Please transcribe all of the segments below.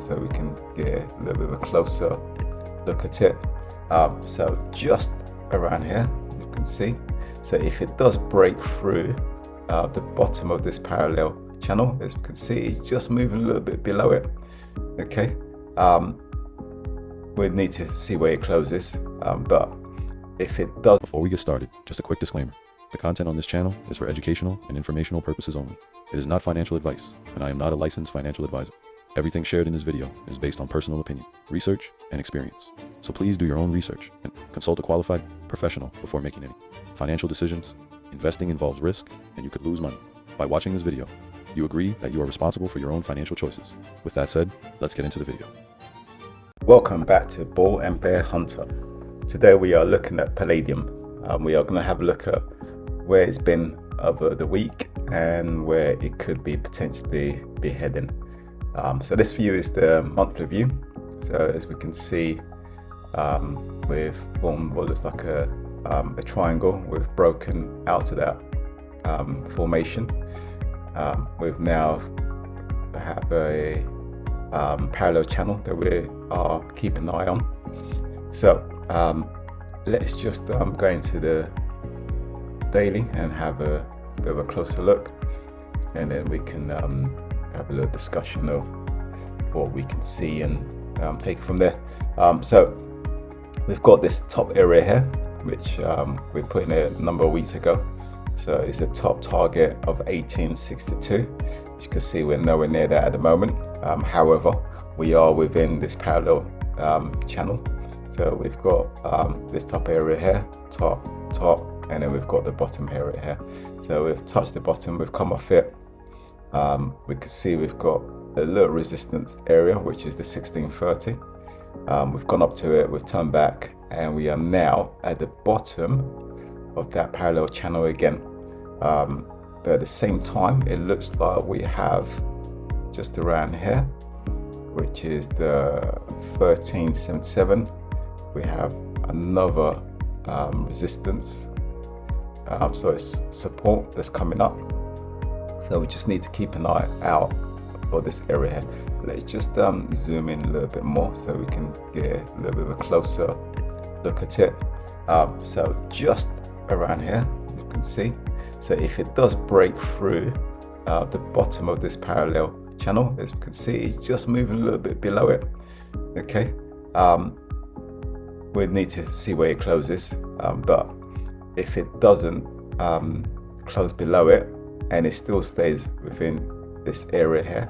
so we can get a little bit of a closer look at it. So just around here, as you can see, so if it does break through the bottom of this parallel channel, as you can see, it's just moving a little bit below it. Okay, we need to see where it closes, but if it does. Before we get started, just a quick disclaimer. The content on this channel is for educational and informational purposes only. It is not financial advice, and I am not a licensed financial advisor. Everything shared in this video is based on personal opinion, research, and experience. So please do your own research and consult a qualified professional before making any financial decisions. Investing involves risk, and you could lose money. By watching this video, you agree that you are responsible for your own financial choices. With that said, let's get into the video. Welcome back to Bull and Bear Hunter. Today we are looking at Palladium. We are going to have a look at where it's been over the week and where it could be potentially be heading. So this view is the monthly view. So as we can see, we've formed what looks like a triangle. We've broken out of that formation. We've now have a parallel channel that we are keeping an eye on. So let's just go into the daily and have a bit of a closer look, and then we can have a little discussion of what we can see and take it from there. So we've got this top area here, which we put in a number of weeks ago. So it's a top target of 1862. As you can see, we're nowhere near that at the moment. However, we are within this parallel channel. So we've got this top area here, top, and then we've got the bottom area here. So we've touched the bottom, we've come off it. We can see we've got a little resistance area, which is the 1630. We've gone up to it, we've turned back, and we are now at the bottom of that parallel channel again. But at the same time, it looks like we have just around here, which is the 1377. We have another resistance, so it's support that's coming up. So we just need to keep an eye out for this area here. Let's just zoom in a little bit more so we can get a little bit of a closer look at it. So just around here, as you can see, so if it does break through the bottom of this parallel channel, as you can see, it's just moving a little bit below it. Okay, we need to see where it closes, but if it doesn't close below it and it still stays within this area here,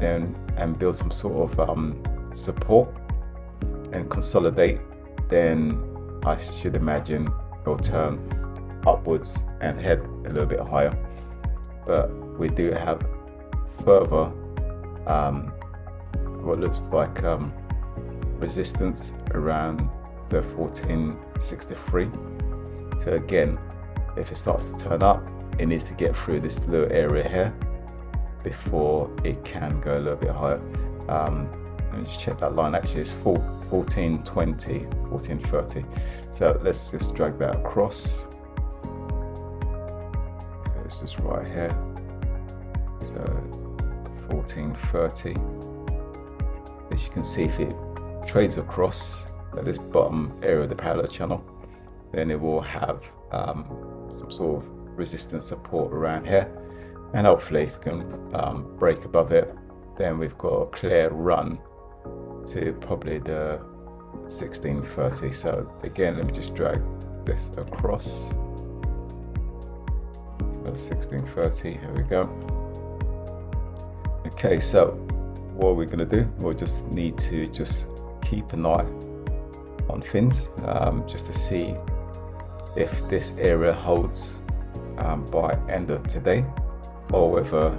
then and build some sort of support and consolidate, then I should imagine it'll turn upwards and head a little bit higher. But we do have further what looks like resistance around the 1463. So again, if it starts to turn up, it needs to get through this little area here before it can go a little bit higher. Let me just check that line. Actually, it's 1420, 1430. So let's just drag that across. Okay, it's just right here. So 1430. As you can see, if it trades across at this bottom area of the parallel channel, then it will have some sort of resistance support around here, and hopefully if it can break above it, then we've got a clear run to probably the 1630. So again, let me just drag this across. So 1630, here we go. Okay, so what we're going to do, we'll just need to just keep an eye on things, just to see if this area holds by end of today, or whether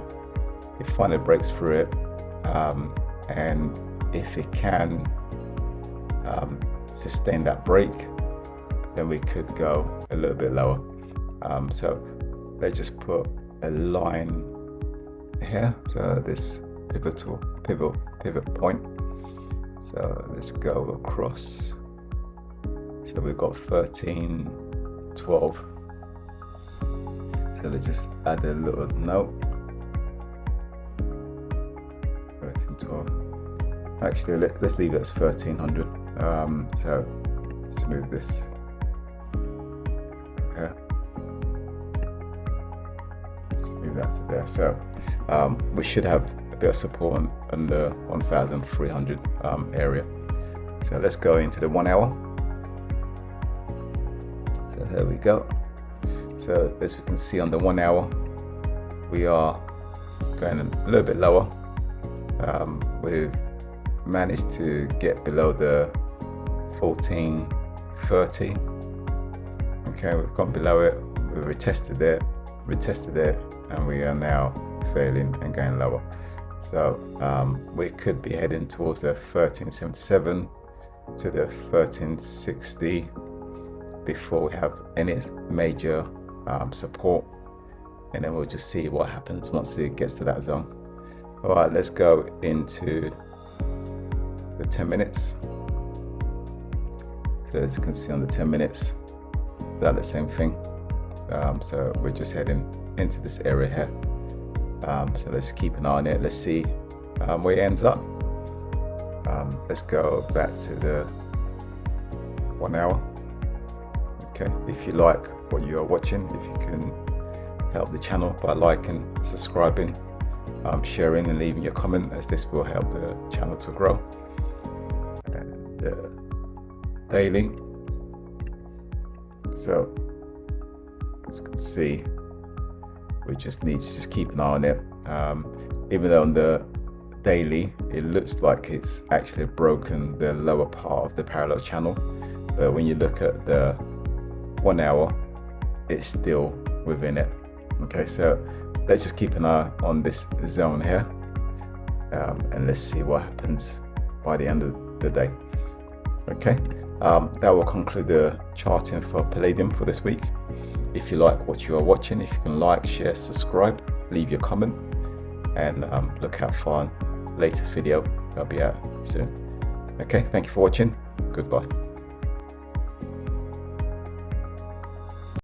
it finally breaks through it, and if it can sustain that break, then we could go a little bit lower. So let's just put a line here, so this pivot point. So let's go across. So we've got 1312. So let's just add a little note. 12. Actually, let's leave it as 1300. So let's move this here. Let's move that to there. So we should have a bit of support on the 1300 area. So let's go into the 1 hour. So there we go. So as we can see on the 1 hour, we are going a little bit lower. We've managed to get below the 1430. Okay, we've gone below it, we retested it, and we are now failing and going lower. So we could be heading towards the 1377 to the 1360 before we have any major support, and then we'll just see what happens once it gets to that zone. All right, let's go into the 10 minutes. So as you can see on the 10 minutes, that's the same thing. So we're just heading into this area here. So let's keep an eye on it. Let's see where it ends up. Let's go back to the 1 hour. Okay, if you like what you are watching, if you can help the channel by liking, subscribing, sharing and leaving your comment, as this will help the channel to grow. And the daily. So as you can see, we just need to just keep an eye on it. Even though on the daily it looks like it's actually broken the lower part of the parallel channel, but when you look at the 1 hour, it's still within it. Okay, so let's just keep an eye on this zone here, and let's see what happens by the end of the day. Okay, that will conclude the charting for Palladium for this week. If you like what you are watching, if you can like, share, subscribe, leave your comment, and look out for our latest video. That'll be out soon. Okay, thank you for watching. Goodbye.